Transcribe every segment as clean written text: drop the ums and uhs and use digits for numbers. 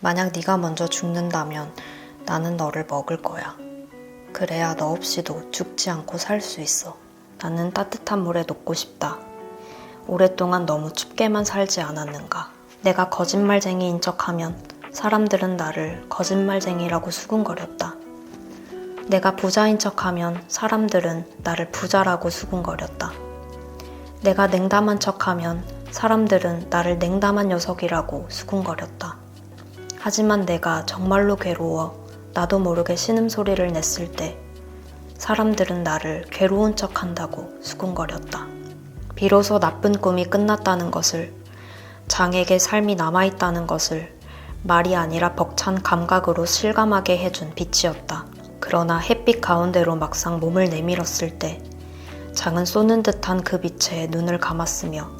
만약 네가 먼저 죽는다면 나는 너를 먹을 거야. 그래야 너 없이도 죽지 않고 살 수 있어. 나는 따뜻한 물에 녹고 싶다. 오랫동안 너무 춥게만 살지 않았는가. 내가 거짓말쟁이인 척하면 사람들은 나를 거짓말쟁이라고 수군거렸다. 내가 부자인 척하면 사람들은 나를 부자라고 수군거렸다. 내가 냉담한 척하면 사람들은 나를 냉담한 녀석이라고 수군거렸다. 하지만 내가 정말로 괴로워 나도 모르게 신음소리를 냈을 때 사람들은 나를 괴로운 척한다고 수군거렸다. 비로소 나쁜 꿈이 끝났다는 것을, 장에게 삶이 남아있다는 것을 말이 아니라 벅찬 감각으로 실감하게 해준 빛이었다. 그러나 햇빛 가운데로 막상 몸을 내밀었을 때 장은 쏘는 듯한 그 빛에 눈을 감았으며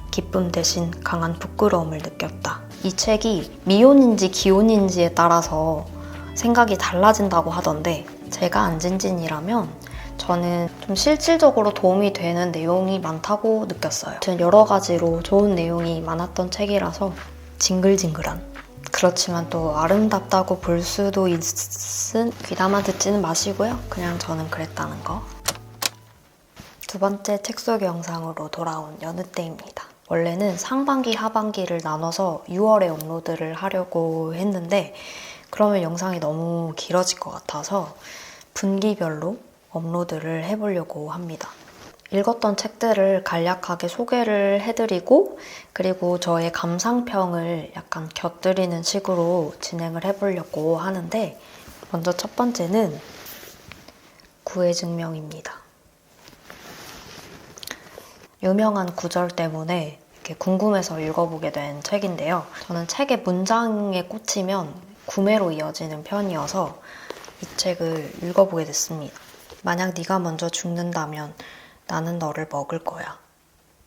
기쁨 대신 강한 부끄러움을 느꼈다. 이 책이 미온인지 기온인지에 따라서 생각이 달라진다고 하던데, 제가 안진진이라면 저는 좀 실질적으로 도움이 되는 내용이 많다고 느꼈어요. 여러 가지로 좋은 내용이 많았던 책이라서 징글징글한, 그렇지만 또 아름답다고 볼 수도 있은, 귀담아 듣지는 마시고요. 그냥 저는 그랬다는 거. 두 번째 책 속 영상으로 돌아온 여느 때입니다. 원래는 상반기, 하반기를 나눠서 6월에 업로드를 하려고 했는데 그러면 영상이 너무 길어질 것 같아서 분기별로 업로드를 해보려고 합니다. 읽었던 책들을 간략하게 소개를 해드리고, 그리고 저의 감상평을 약간 곁들이는 식으로 진행을 해보려고 하는데, 먼저 첫 번째는 구애증명입니다. 유명한 구절 때문에 이렇게 궁금해서 읽어보게 된 책인데요. 저는 책의 문장에 꽂히면 구매로 이어지는 편이어서 이 책을 읽어보게 됐습니다. 만약 네가 먼저 죽는다면 나는 너를 먹을 거야.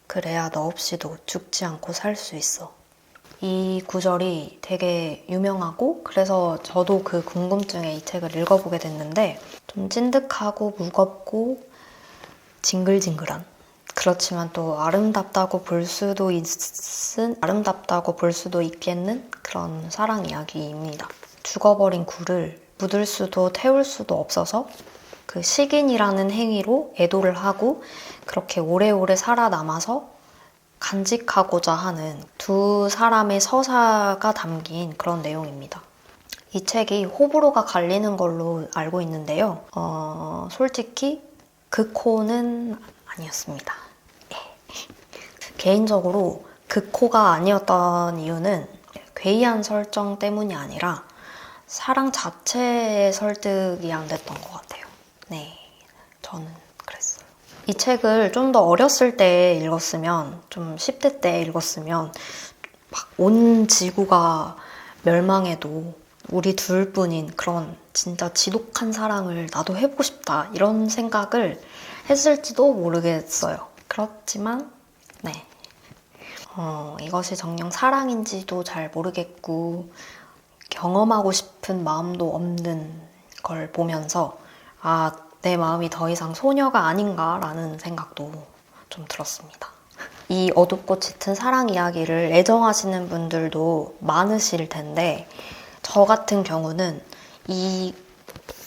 그래야 너 없이도 죽지 않고 살 수 있어. 이 구절이 되게 유명하고, 그래서 저도 그 궁금증에 이 책을 읽어보게 됐는데, 좀 찐득하고 무겁고 징글징글한, 그렇지만 또 아름답다고 볼 수도 있겠는 그런 사랑 이야기입니다. 죽어버린 굴을 묻을 수도 태울 수도 없어서 그 식인이라는 행위로 애도를 하고 그렇게 오래오래 살아남아서 간직하고자 하는 두 사람의 서사가 담긴 그런 내용입니다. 이 책이 호불호가 갈리는 걸로 알고 있는데요. 솔직히 극호는 아니었습니다. 개인적으로 극호가 아니었던 이유는 괴이한 설정 때문이 아니라 사랑 자체의 설득이 안 됐던 것 같아요. 네, 저는 그랬어요. 이 책을 좀 더 어렸을 때 읽었으면, 좀 10대 때 읽었으면 막 온 지구가 멸망해도 우리 둘뿐인 그런 진짜 지독한 사랑을 나도 해보고 싶다, 이런 생각을 했을지도 모르겠어요. 그렇지만 네, 이것이 정녕 사랑인지도 잘 모르겠고 경험하고 싶은 마음도 없는 걸 보면서 내 마음이 더 이상 소녀가 아닌가라는 생각도 좀 들었습니다. 이 어둡고 짙은 사랑 이야기를 애정하시는 분들도 많으실 텐데, 저 같은 경우는 이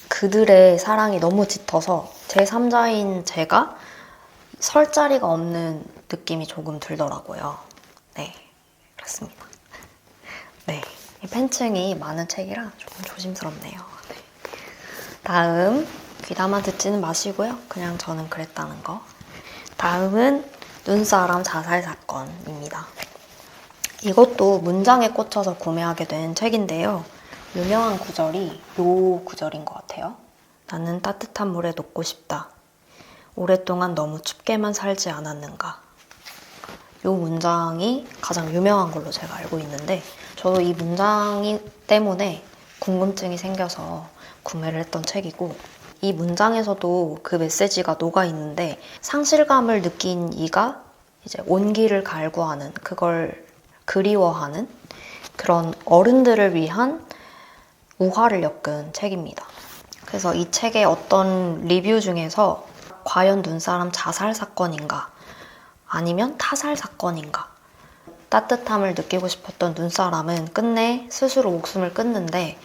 그들의 사랑이 너무 짙어서 제3자인 제가 설 자리가 없는 느낌이 조금 들더라고요. 네, 그렇습니다. 네, 팬층이 많은 책이라 조금 조심스럽네요. 네. 다음, 귀담아 듣지는 마시고요. 그냥 저는 그랬다는 거. 다음은 눈사람 자살 사건입니다. 이것도 문장에 꽂혀서 구매하게 된 책인데요. 유명한 구절이 요 구절인 것 같아요. 나는 따뜻한 물에 녹고 싶다. 오랫동안 너무 춥게만 살지 않았는가. 이 문장이 가장 유명한 걸로 제가 알고 있는데, 저도 이 문장 때문에 궁금증이 생겨서 구매를 했던 책이고, 이 문장에서도 그 메시지가 녹아 있는데, 상실감을 느낀 이가 이제 온기를 갈구하는, 그걸 그리워하는 그런 어른들을 위한 우화를 엮은 책입니다. 그래서 이 책의 어떤 리뷰 중에서 과연 눈사람 자살 사건인가? 아니면 타살 사건인가? 따뜻함을 느끼고 싶었던 눈사람은 끝내 스스로 목숨을 끊는데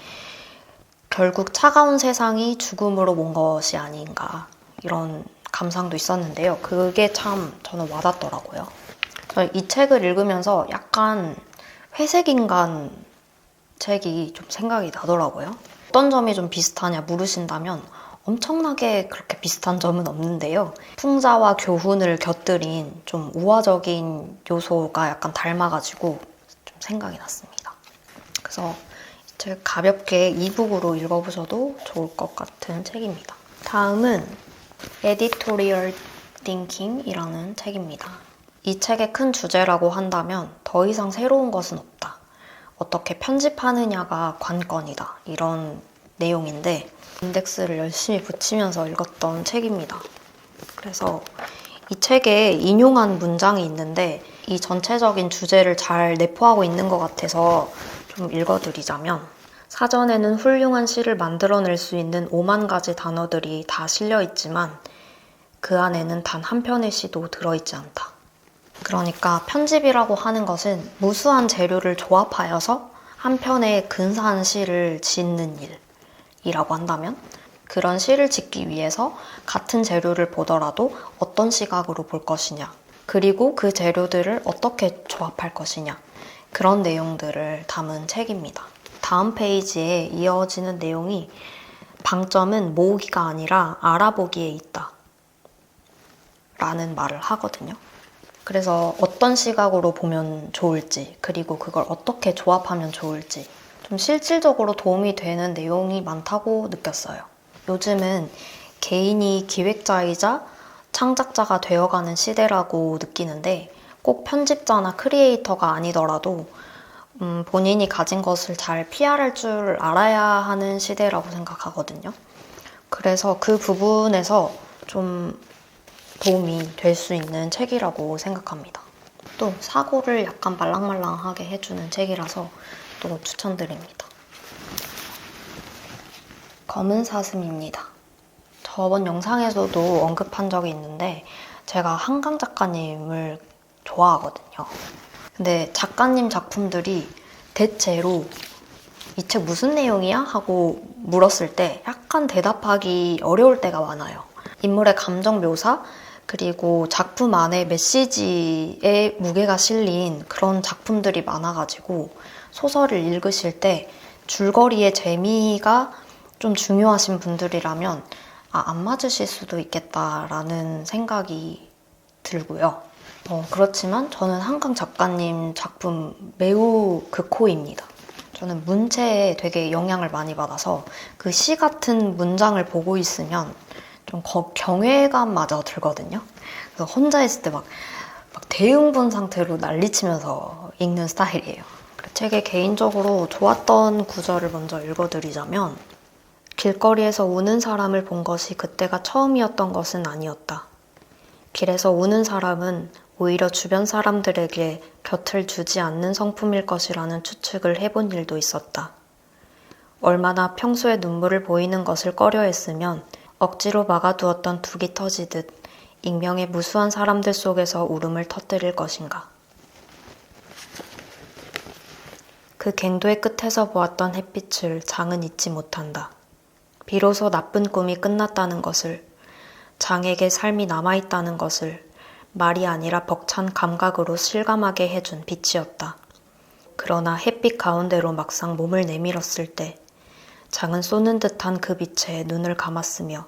결국 차가운 세상이 죽음으로 몬 것이 아닌가 이런 감상도 있었는데요. 그게 참 저는 와닿더라고요. 이 책을 읽으면서 약간 회색인간 책이 좀 생각이 나더라고요. 어떤 점이 좀 비슷하냐 물으신다면 엄청나게 그렇게 비슷한 점은 없는데요. 풍자와 교훈을 곁들인 좀 우화적인 요소가 약간 닮아가지고 좀 생각이 났습니다. 그래서 이 책 가볍게 이북으로 읽어보셔도 좋을 것 같은 책입니다. 다음은 Editorial Thinking이라는 책입니다. 이 책의 큰 주제라고 한다면 더 이상 새로운 것은 없다. 어떻게 편집하느냐가 관건이다. 이런 내용인데 인덱스를 열심히 붙이면서 읽었던 책입니다. 그래서 이 책에 인용한 문장이 있는데 이 전체적인 주제를 잘 내포하고 있는 것 같아서 좀 읽어드리자면 사전에는 훌륭한 시를 만들어낼 수 있는 5만 가지 단어들이 다 실려있지만 그 안에는 단 한 편의 시도 들어있지 않다. 그러니까 편집이라고 하는 것은 무수한 재료를 조합하여서 한 편의 근사한 시를 짓는 일이라고 한다면 그런 시를 짓기 위해서 같은 재료를 보더라도 어떤 시각으로 볼 것이냐 그리고 그 재료들을 어떻게 조합할 것이냐 그런 내용들을 담은 책입니다. 다음 페이지에 이어지는 내용이 방점은 모으기가 아니라 알아보기에 있다 라는 말을 하거든요. 그래서 어떤 시각으로 보면 좋을지 그리고 그걸 어떻게 조합하면 좋을지 좀 실질적으로 도움이 되는 내용이 많다고 느꼈어요. 요즘은 개인이 기획자이자 창작자가 되어가는 시대라고 느끼는데 꼭 편집자나 크리에이터가 아니더라도 본인이 가진 것을 잘 PR할 줄 알아야 하는 시대라고 생각하거든요. 그래서 그 부분에서 좀 도움이 될 수 있는 책이라고 생각합니다. 또 사고를 약간 말랑말랑하게 해주는 책이라서 또 추천드립니다. 검은 사슴입니다. 저번 영상에서도 언급한 적이 있는데 제가 한강 작가님을 좋아하거든요. 근데 작가님 작품들이 대체로 이 책 무슨 내용이야? 하고 물었을 때 약간 대답하기 어려울 때가 많아요. 인물의 감정 묘사 그리고 작품 안에 메시지의 무게가 실린 그런 작품들이 많아가지고 소설을 읽으실 때 줄거리의 재미가 좀 중요하신 분들이라면 안 맞으실 수도 있겠다라는 생각이 들고요. 그렇지만 저는 한강 작가님 작품 매우 극호입니다. 저는 문체에 되게 영향을 많이 받아서 그 시 같은 문장을 보고 있으면 좀 경외감마저 들거든요. 그래서 혼자 있을 때 막 대응본 상태로 난리치면서 읽는 스타일이에요. 책에 개인적으로 좋았던 구절을 먼저 읽어드리자면 길거리에서 우는 사람을 본 것이 그때가 처음이었던 것은 아니었다. 길에서 우는 사람은 오히려 주변 사람들에게 곁을 주지 않는 성품일 것이라는 추측을 해본 일도 있었다. 얼마나 평소에 눈물을 보이는 것을 꺼려했으면 억지로 막아두었던 둑이 터지듯 익명의 무수한 사람들 속에서 울음을 터뜨릴 것인가. 그 갱도의 끝에서 보았던 햇빛을 장은 잊지 못한다. 비로소 나쁜 꿈이 끝났다는 것을, 장에게 삶이 남아있다는 것을 말이 아니라 벅찬 감각으로 실감하게 해준 빛이었다. 그러나 햇빛 가운데로 막상 몸을 내밀었을 때 장은 쏘는 듯한 그 빛에 눈을 감았으며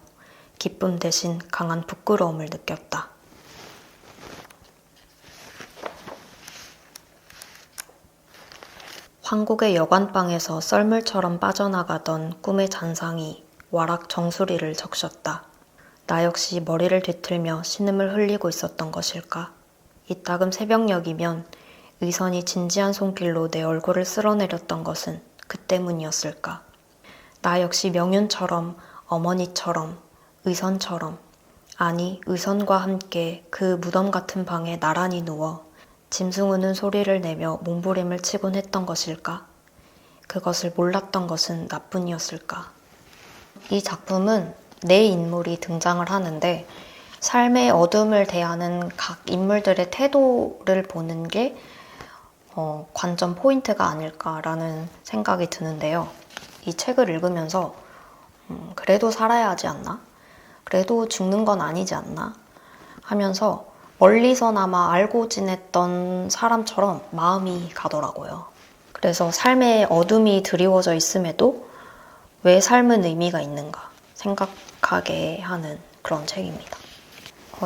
기쁨 대신 강한 부끄러움을 느꼈다. 황국의 여관방에서 썰물처럼 빠져나가던 꿈의 잔상이 와락 정수리를 적셨다. 나 역시 머리를 뒤틀며 신음을 흘리고 있었던 것일까? 이따금 새벽녘이면 의선이 진지한 손길로 내 얼굴을 쓸어내렸던 것은 그 때문이었을까? 나 역시 명윤처럼, 어머니처럼, 의선처럼, 아니 의선과 함께 그 무덤 같은 방에 나란히 누워 짐승 우는 소리를 내며 몸부림을 치곤 했던 것일까? 그것을 몰랐던 것은 나뿐이었을까? 이 작품은 네 인물이 등장을 하는데 삶의 어둠을 대하는 각 인물들의 태도를 보는 게 관전 포인트가 아닐까라는 생각이 드는데요. 이 책을 읽으면서 그래도 살아야 하지 않나? 그래도 죽는 건 아니지 않나? 하면서 멀리서나마 알고 지냈던 사람처럼 마음이 가더라고요. 그래서 삶에 어둠이 드리워져 있음에도 왜 삶은 의미가 있는가 생각하게 하는 그런 책입니다.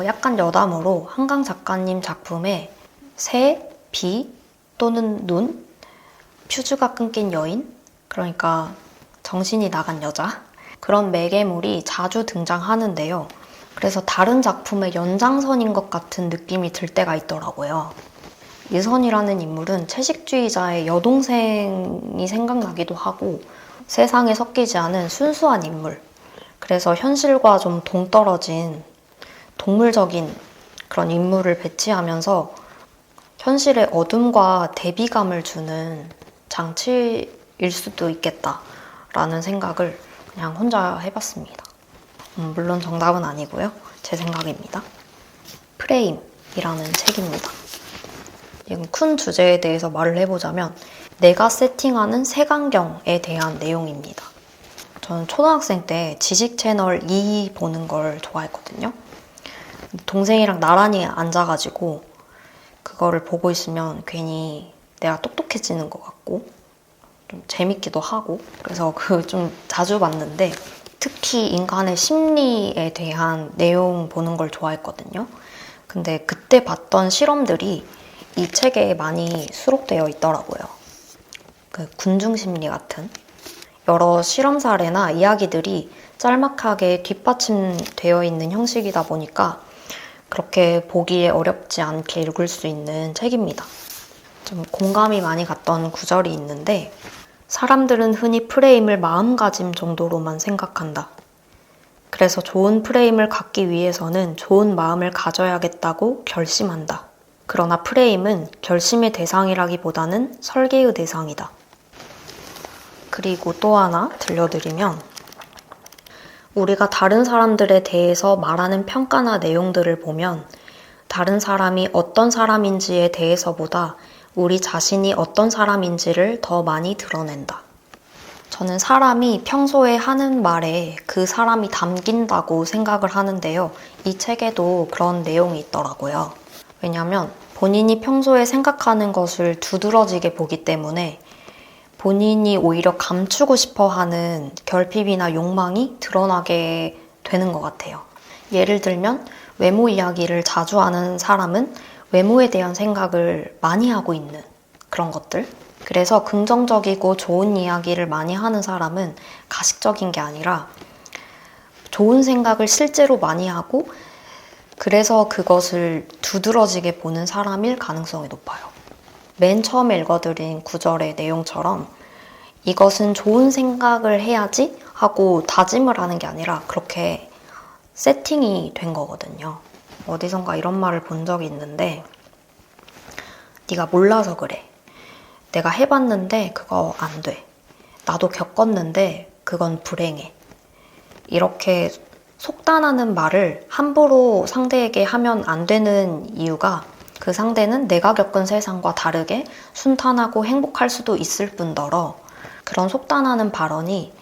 약간 여담으로 한강 작가님 작품에 새, 비 또는 눈, 퓨즈가 끊긴 여인, 그러니까 정신이 나간 여자, 그런 매개물이 자주 등장하는데요. 그래서 다른 작품의 연장선인 것 같은 느낌이 들 때가 있더라고요. 이선이라는 인물은 채식주의자의 여동생이 생각나기도 하고 세상에 섞이지 않은 순수한 인물, 그래서 현실과 좀 동떨어진 동물적인 그런 인물을 배치하면서 현실의 어둠과 대비감을 주는 장치일 수도 있겠다라는 생각을 그냥 혼자 해봤습니다. 물론 정답은 아니고요. 제 생각입니다. 프레임이라는 책입니다. 지금 큰 주제에 대해서 말을 해보자면 내가 세팅하는 색안경에 대한 내용입니다. 저는 초등학생 때 지식 채널 2 보는 걸 좋아했거든요. 동생이랑 나란히 앉아가지고 그거를 보고 있으면 괜히 내가 똑똑해지는 것 같고 좀 재밌기도 하고 그래서 좀 자주 봤는데 특히 인간의 심리에 대한 내용 보는 걸 좋아했거든요. 근데 그때 봤던 실험들이 이 책에 많이 수록되어 있더라고요. 군중 심리 같은 여러 실험 사례나 이야기들이 짤막하게 뒷받침되어 있는 형식이다 보니까 그렇게 보기에 어렵지 않게 읽을 수 있는 책입니다. 좀 공감이 많이 갔던 구절이 있는데 사람들은 흔히 프레임을 마음가짐 정도로만 생각한다. 그래서 좋은 프레임을 갖기 위해서는 좋은 마음을 가져야겠다고 결심한다. 그러나 프레임은 결심의 대상이라기보다는 설계의 대상이다. 그리고 또 하나 들려드리면 우리가 다른 사람들에 대해서 말하는 평가나 내용들을 보면 다른 사람이 어떤 사람인지에 대해서보다 우리 자신이 어떤 사람인지를 더 많이 드러낸다. 저는 사람이 평소에 하는 말에 그 사람이 담긴다고 생각을 하는데요. 이 책에도 그런 내용이 있더라고요. 왜냐하면 본인이 평소에 생각하는 것을 두드러지게 보기 때문에 본인이 오히려 감추고 싶어 하는 결핍이나 욕망이 드러나게 되는 것 같아요. 예를 들면 외모 이야기를 자주 하는 사람은 외모에 대한 생각을 많이 하고 있는 그런 것들. 그래서 긍정적이고 좋은 이야기를 많이 하는 사람은 가식적인 게 아니라 좋은 생각을 실제로 많이 하고 그래서 그것을 두드러지게 보는 사람일 가능성이 높아요. 맨 처음에 읽어드린 구절의 내용처럼 이것은 좋은 생각을 해야지 하고 다짐을 하는 게 아니라 그렇게 세팅이 된 거거든요. 어디선가 이런 말을 본 적이 있는데 네가 몰라서 그래. 내가 해봤는데 그거 안 돼. 나도 겪었는데 그건 불행해. 이렇게 속단하는 말을 함부로 상대에게 하면 안 되는 이유가 그 상대는 내가 겪은 세상과 다르게 순탄하고 행복할 수도 있을 뿐더러 그런 속단하는 발언이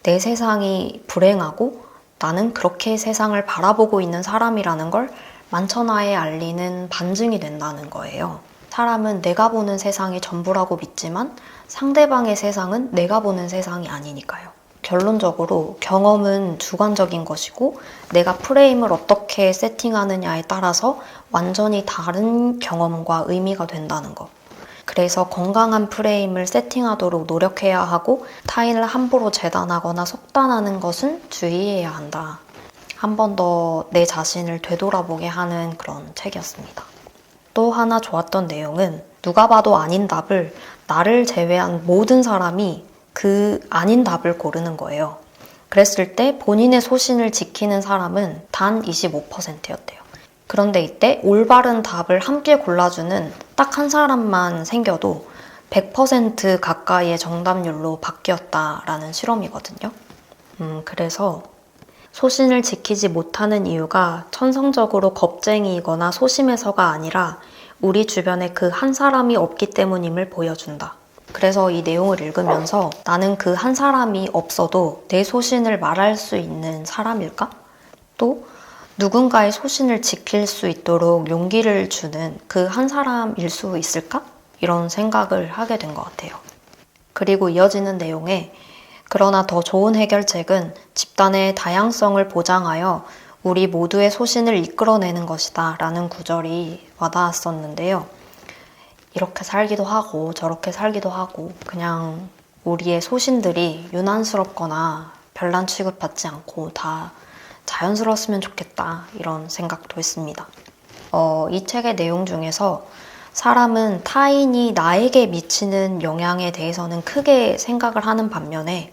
내 세상이 불행하고 나는 그렇게 세상을 바라보고 있는 사람이라는 걸 만천하에 알리는 반증이 된다는 거예요. 사람은 내가 보는 세상이 전부라고 믿지만 상대방의 세상은 내가 보는 세상이 아니니까요. 결론적으로 경험은 주관적인 것이고 내가 프레임을 어떻게 세팅하느냐에 따라서 완전히 다른 경험과 의미가 된다는 것. 그래서 건강한 프레임을 세팅하도록 노력해야 하고 타인을 함부로 재단하거나 속단하는 것은 주의해야 한다. 한 번 더 내 자신을 되돌아보게 하는 그런 책이었습니다. 또 하나 좋았던 내용은 누가 봐도 아닌 답을 나를 제외한 모든 사람이 그 아닌 답을 고르는 거예요. 그랬을 때 본인의 소신을 지키는 사람은 단 25%였대요. 그런데 이때 올바른 답을 함께 골라주는 딱 한 사람만 생겨도 100% 가까이의 정답률로 바뀌었다라는 실험이거든요. 그래서 소신을 지키지 못하는 이유가 천성적으로 겁쟁이이거나 소심해서가 아니라 우리 주변에 그 한 사람이 없기 때문임을 보여준다. 그래서 이 내용을 읽으면서 나는 그 한 사람이 없어도 내 소신을 말할 수 있는 사람일까? 또 누군가의 소신을 지킬 수 있도록 용기를 주는 그 한 사람일 수 있을까? 이런 생각을 하게 된 것 같아요. 그리고 이어지는 내용에 그러나 더 좋은 해결책은 집단의 다양성을 보장하여 우리 모두의 소신을 이끌어내는 것이다 라는 구절이 와닿았었는데요. 이렇게 살기도 하고 저렇게 살기도 하고 그냥 우리의 소신들이 유난스럽거나 별난 취급받지 않고 다 자연스러웠으면 좋겠다 이런 생각도 했습니다. 이 책의 내용 중에서 사람은 타인이 나에게 미치는 영향에 대해서는 크게 생각을 하는 반면에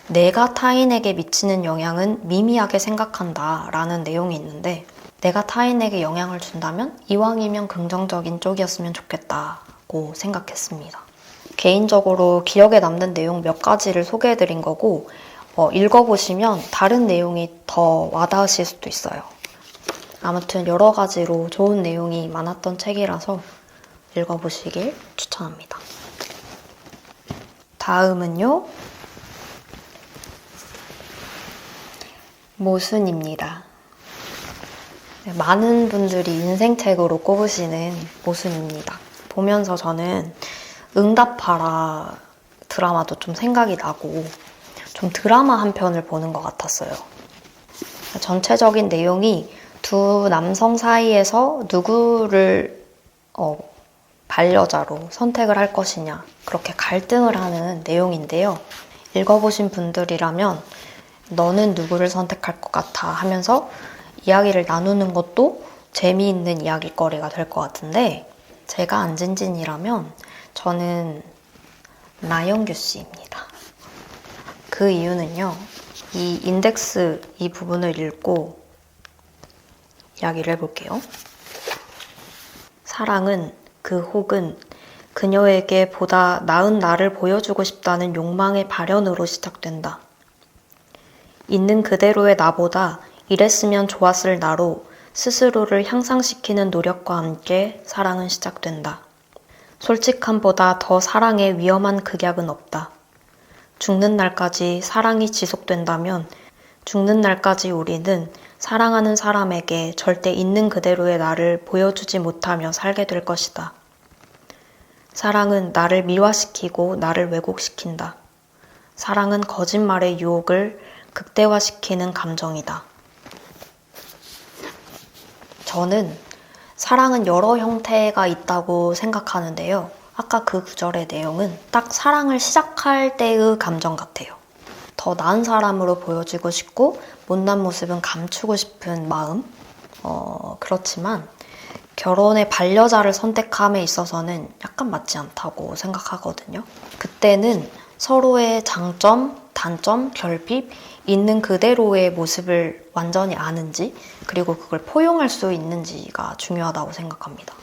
내가 타인에게 미치는 영향은 미미하게 생각한다 라는 내용이 있는데 내가 타인에게 영향을 준다면 이왕이면 긍정적인 쪽이었으면 좋겠다고 생각했습니다. 개인적으로 기억에 남는 내용 몇 가지를 소개해드린 거고 읽어보시면 다른 내용이 더 와닿으실 수도 있어요. 아무튼 여러 가지로 좋은 내용이 많았던 책이라서 읽어보시길 추천합니다. 다음은요. 모순입니다. 많은 분들이 인생책으로 꼽으시는 모순입니다. 보면서 저는 응답하라 드라마도 좀 생각이 나고 좀 드라마 한 편을 보는 것 같았어요. 전체적인 내용이 두 남성 사이에서 누구를 반려자로 선택을 할 것이냐 그렇게 갈등을 하는 내용인데요. 읽어보신 분들이라면 너는 누구를 선택할 것 같아 하면서 이야기를 나누는 것도 재미있는 이야기거리가 될 것 같은데 제가 안진진이라면 저는 나영규 씨입니다. 그 이유는요. 이 인덱스 이 부분을 읽고 이야기를 해볼게요. 사랑은 그 혹은 그녀에게 보다 나은 나를 보여주고 싶다는 욕망의 발현으로 시작된다. 있는 그대로의 나보다 이랬으면 좋았을 나로 스스로를 향상시키는 노력과 함께 사랑은 시작된다. 솔직함보다 더 사랑에 위험한 극약은 없다. 죽는 날까지 사랑이 지속된다면 죽는 날까지 우리는 사랑하는 사람에게 절대 있는 그대로의 나를 보여주지 못하며 살게 될 것이다. 사랑은 나를 미화시키고 나를 왜곡시킨다. 사랑은 거짓말의 유혹을 극대화시키는 감정이다. 저는 사랑은 여러 형태가 있다고 생각하는데요. 아까 그 구절의 내용은 딱 사랑을 시작할 때의 감정 같아요. 더 나은 사람으로 보여지고 싶고 못난 모습은 감추고 싶은 마음. 그렇지만 결혼의 반려자를 선택함에 있어서는 약간 맞지 않다고 생각하거든요. 그때는 서로의 장점, 단점, 결핍, 있는 그대로의 모습을 완전히 아는지 그리고 그걸 포용할 수 있는지가 중요하다고 생각합니다.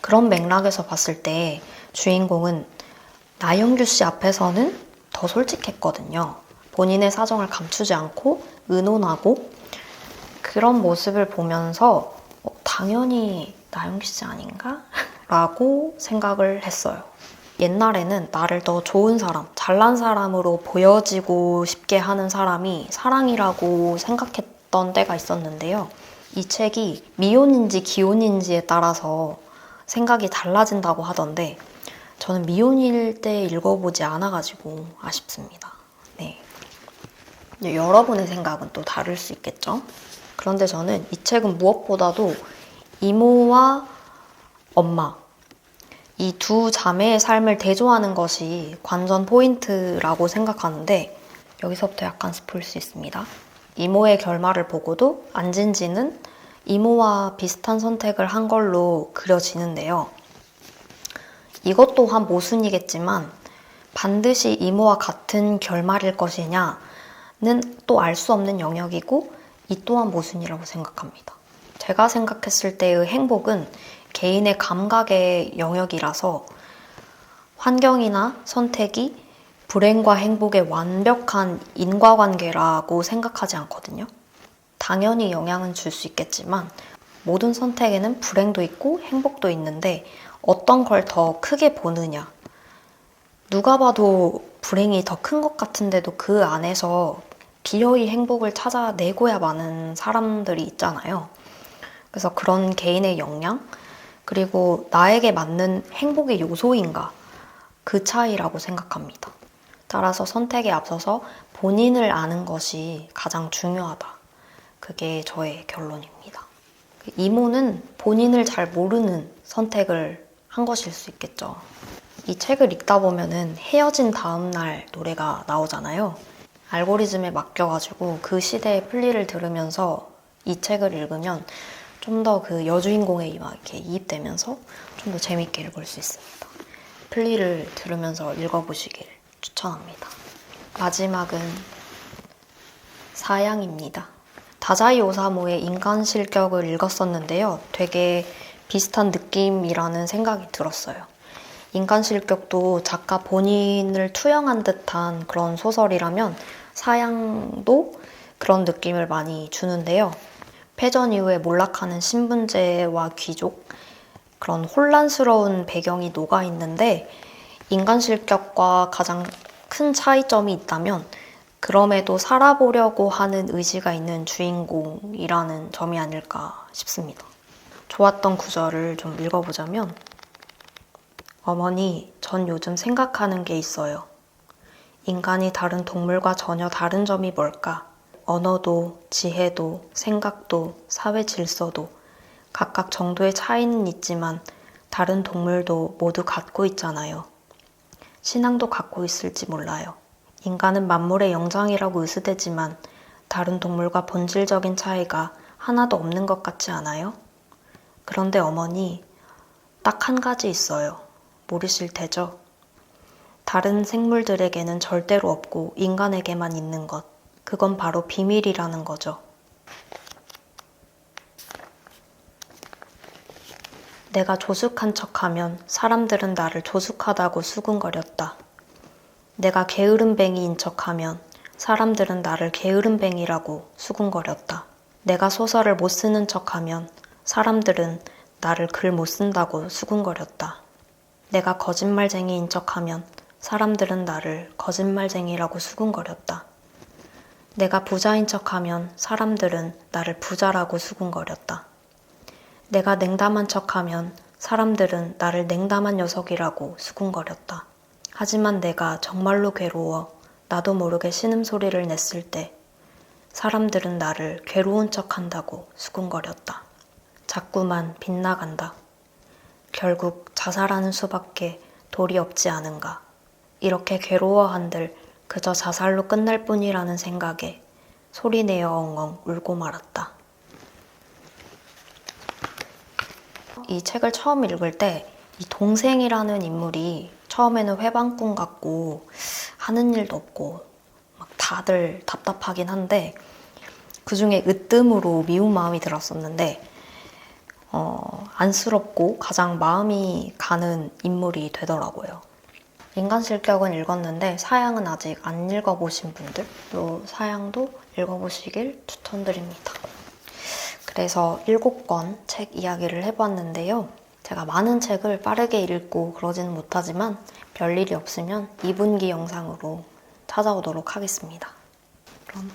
그런 맥락에서 봤을 때 주인공은 나영규 씨 앞에서는 더 솔직했거든요. 본인의 사정을 감추지 않고 의논하고 그런 모습을 보면서 당연히 나영규 씨 아닌가? 라고 생각을 했어요. 옛날에는 나를 더 좋은 사람, 잘난 사람으로 보여지고 싶게 하는 사람이 사랑이라고 생각했던 때가 있었는데요. 이 책이 미혼인지 기혼인지에 따라서 생각이 달라진다고 하던데 저는 미혼일 때 읽어보지 않아가지고 아쉽습니다. 네. 여러분의 생각은 또 다를 수 있겠죠? 그런데 저는 이 책은 무엇보다도 이모와 엄마 이 두 자매의 삶을 대조하는 것이 관전 포인트라고 생각하는데 여기서부터 약간 스포일 수 있습니다. 이모의 결말을 보고도 안진지는 이모와 비슷한 선택을 한 걸로 그려지는데요. 이것 또한 모순이겠지만 반드시 이모와 같은 결말일 것이냐는 또 알 수 없는 영역이고 이 또한 모순이라고 생각합니다. 제가 생각했을 때의 행복은 개인의 감각의 영역이라서 환경이나 선택이 불행과 행복의 완벽한 인과관계라고 생각하지 않거든요. 당연히 영향은 줄 수 있겠지만 모든 선택에는 불행도 있고 행복도 있는데 어떤 걸 더 크게 보느냐. 누가 봐도 불행이 더 큰 것 같은데도 그 안에서 기어이 행복을 찾아내고야 마는 사람들이 있잖아요. 그래서 그런 개인의 역량, 그리고 나에게 맞는 행복의 요소인가, 그 차이라고 생각합니다. 따라서 선택에 앞서서 본인을 아는 것이 가장 중요하다. 그게 저의 결론입니다. 이모는 본인을 잘 모르는 선택을 한 것일 수 있겠죠. 이 책을 읽다 보면은 헤어진 다음날 노래가 나오잖아요. 알고리즘에 맡겨가지고 그 시대의 플리를 들으면서 이 책을 읽으면 좀 더 그 여주인공에 막 이렇게 이입되면서 좀 더 재밌게 읽을 수 있습니다. 플리를 들으면서 읽어보시길 추천합니다. 마지막은 사양입니다. 다자이 오사무의 인간 실격을 읽었었는데요. 되게 비슷한 느낌이라는 생각이 들었어요. 인간 실격도 작가 본인을 투영한 듯한 그런 소설이라면 사양도 그런 느낌을 많이 주는데요. 패전 이후에 몰락하는 신분제와 귀족, 그런 혼란스러운 배경이 녹아있는데 인간 실격과 가장 큰 차이점이 있다면 그럼에도 살아보려고 하는 의지가 있는 주인공이라는 점이 아닐까 싶습니다. 좋았던 구절을 좀 읽어보자면 어머니, 전 요즘 생각하는 게 있어요. 인간이 다른 동물과 전혀 다른 점이 뭘까? 언어도, 지혜도, 생각도, 사회 질서도 각각 정도의 차이는 있지만 다른 동물도 모두 갖고 있잖아요. 신앙도 갖고 있을지 몰라요. 인간은 만물의 영장이라고 의스대지만 다른 동물과 본질적인 차이가 하나도 없는 것 같지 않아요? 그런데 어머니, 딱 한 가지 있어요. 모르실 테죠? 다른 생물들에게는 절대로 없고 인간에게만 있는 것. 그건 바로 비밀이라는 거죠. 내가 조숙한 척하면 사람들은 나를 조숙하다고 수군거렸다. 내가 게으름뱅이인 척하면 사람들은 나를 게으름뱅이라고 수군거렸다. 내가 소설을 못 쓰는 척하면 사람들은 나를 글 못 쓴다고 수군거렸다. 내가 거짓말쟁이인 척하면 사람들은 나를 거짓말쟁이라고 수군거렸다. 내가 부자인 척하면 사람들은 나를 부자라고 수군거렸다. 내가 냉담한 척하면 사람들은 나를 냉담한 녀석이라고 수군거렸다. 하지만 내가 정말로 괴로워 나도 모르게 신음소리를 냈을 때 사람들은 나를 괴로운 척한다고 수군거렸다. 자꾸만 빗나간다. 결국 자살하는 수밖에 도리 없지 않은가. 이렇게 괴로워한들 그저 자살로 끝날 뿐이라는 생각에 소리내어 엉엉 울고 말았다. 이 책을 처음 읽을 때 이 동생이라는 인물이 처음에는 회방꾼 같고 하는 일도 없고 막 다들 답답하긴 한데 그 중에 으뜸으로 미운 마음이 들었었는데 안쓰럽고 가장 마음이 가는 인물이 되더라고요. 인간 실격은 읽었는데 사양은 아직 안 읽어보신 분들, 또 사양도 읽어보시길 추천드립니다. 그래서 7권 책 이야기를 해봤는데요. 제가 많은 책을 빠르게 읽고 그러지는 못하지만 별일이 없으면 2분기 영상으로 찾아오도록 하겠습니다. 그럼